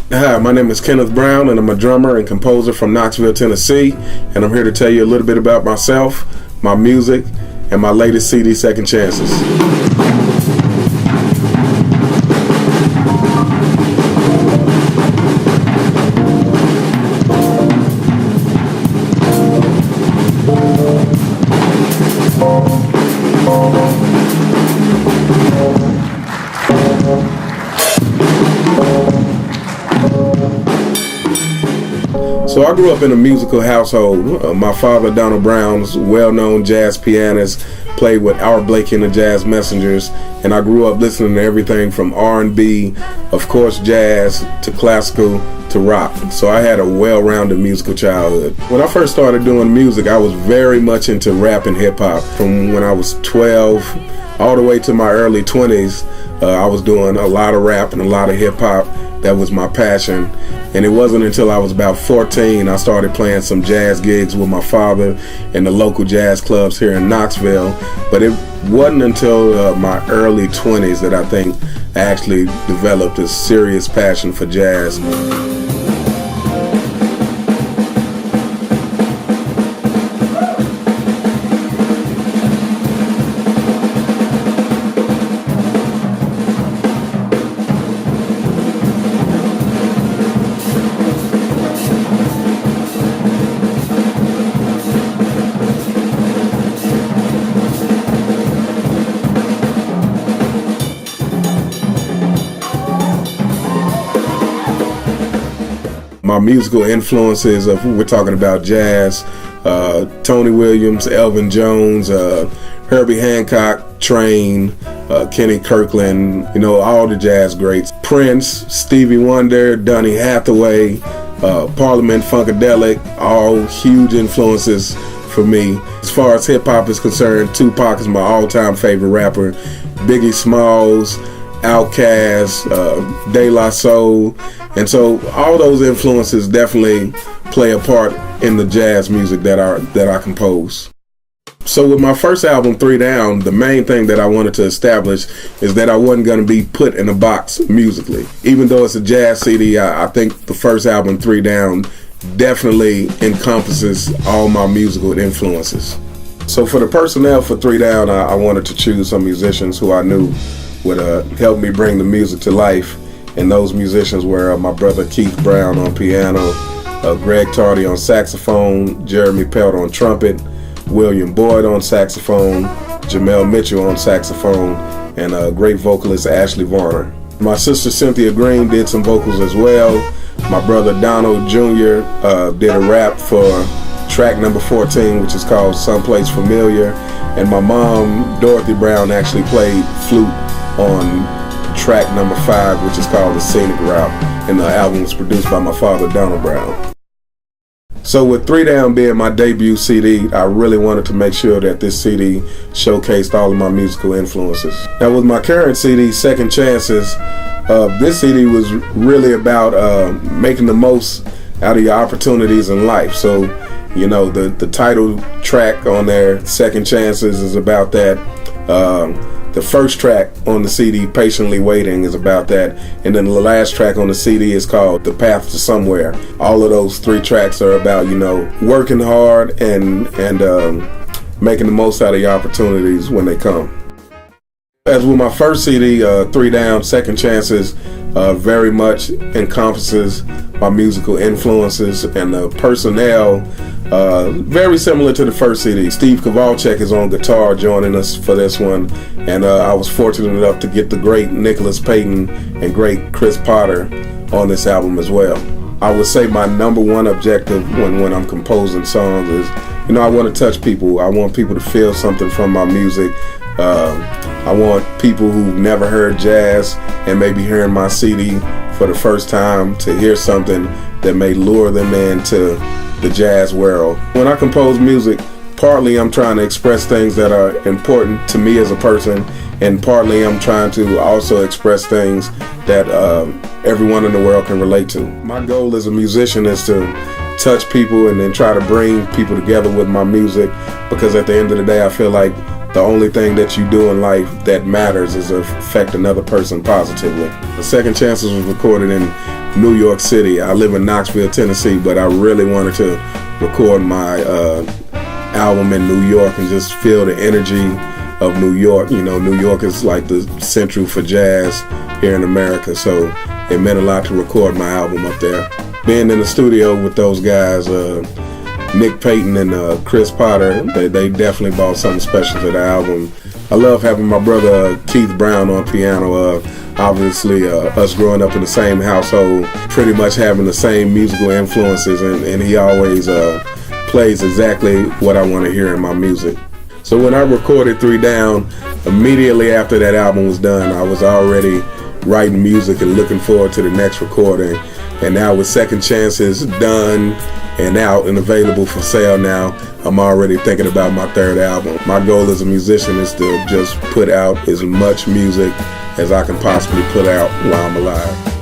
Hi, my name is Kenneth Brown, and I'm a drummer and composer from Knoxville, Tennessee, and I'm here to tell you a little bit about myself, my music, and my latest CD, Second Chances. So I grew up in a musical household. My father, Donald Brown's well-known jazz pianist, played with Art Blakey and the Jazz Messengers, and I grew up listening to everything from R&B, of course jazz, to classical, to rock. So I had a well-rounded musical childhood. When I first started doing music, I was very much into rap and hip-hop. From when I was 12 all the way to my early 20s, I was doing a lot of rap and a lot of hip-hop. That was my passion. And it wasn't until I was about 14 I started playing some jazz gigs with my father in the local jazz clubs here in Knoxville. But it wasn't until my early 20s that I think I actually developed a serious passion for jazz. My musical influences, we're talking about jazz, Tony Williams, Elvin Jones, Herbie Hancock, Train, Kenny Kirkland, all the jazz greats. Prince, Stevie Wonder, Donny Hathaway, Parliament Funkadelic, all huge influences for me. As far as hip-hop is concerned, Tupac is my all-time favorite rapper. Biggie Smalls, Outkast, De La Soul, and so all those influences definitely play a part in the jazz music that I compose. So with my first album, 3 Down, the main thing that I wanted to establish is that I wasn't going to be put in a box musically. Even though it's a jazz CD, I think the first album, 3 Down, definitely encompasses all my musical influences. So for the personnel for 3 Down, I wanted to choose some musicians who I knew would help me bring the music to life. And those musicians were my brother Keith Brown on piano, Greg Tardy on saxophone, Jeremy Pelt on trumpet, William Boyd on saxophone, Jamel Mitchell on saxophone, and great vocalist Ashley Varner. My sister Cynthia Green did some vocals as well. My brother Donald Jr. Did a rap for track number 14, which is called Someplace Familiar. And my mom, Dorothy Brown, actually played flute on track number 5, which is called The Scenic Route, and the album was produced by my father, Donald Brown. So with 3 Down being my debut CD, I really wanted to make sure that this CD showcased all of my musical influences. Now with my current CD, Second Chances, this CD was really about making the most out of your opportunities in life. So, the title track on there, Second Chances, is about that. The first track on the CD, Patiently Waiting, is about that. And then the last track on the CD is called The Path to Somewhere. All of those 3 tracks are about, working hard and making the most out of your opportunities when they come. As with my first CD, 3 Down, Second Chances, very much encompasses my musical influences, and the personnel very similar to the first CD. Steve Kowalczyk is on guitar joining us for this one, and I was fortunate enough to get the great Nicholas Payton and great Chris Potter on this album as well. I would say my number one objective when I'm composing songs is, I want to touch people. I want people to feel something from my music. I want people who've never heard jazz and maybe hearing my CD for the first time to hear something that may lure them into the jazz world. When I compose music, partly I'm trying to express things that are important to me as a person, and partly I'm trying to also express things that everyone in the world can relate to. My goal as a musician is to touch people and then try to bring people together with my music, because at the end of the day I feel like the only thing that you do in life that matters is affect another person positively. The Second Chances was recorded in New York City. I live in Knoxville, Tennessee, but I really wanted to record my album in New York and just feel the energy of New York. You know, New York is like the central for jazz here in America, so it meant a lot to record my album up there. Being in the studio with those guys, Nick Payton and Chris Potter, they definitely brought something special to the album. I love having my brother Kenneth Brown on piano. Obviously, us growing up in the same household, pretty much having the same musical influences, and he always plays exactly what I want to hear in my music. So when I recorded 3 Down, immediately after that album was done, I was already writing music and looking forward to the next recording. And now with Second Chances done and out and available for sale now, I'm already thinking about my 3rd album. My goal as a musician is to just put out as much music as I can possibly put out while I'm alive.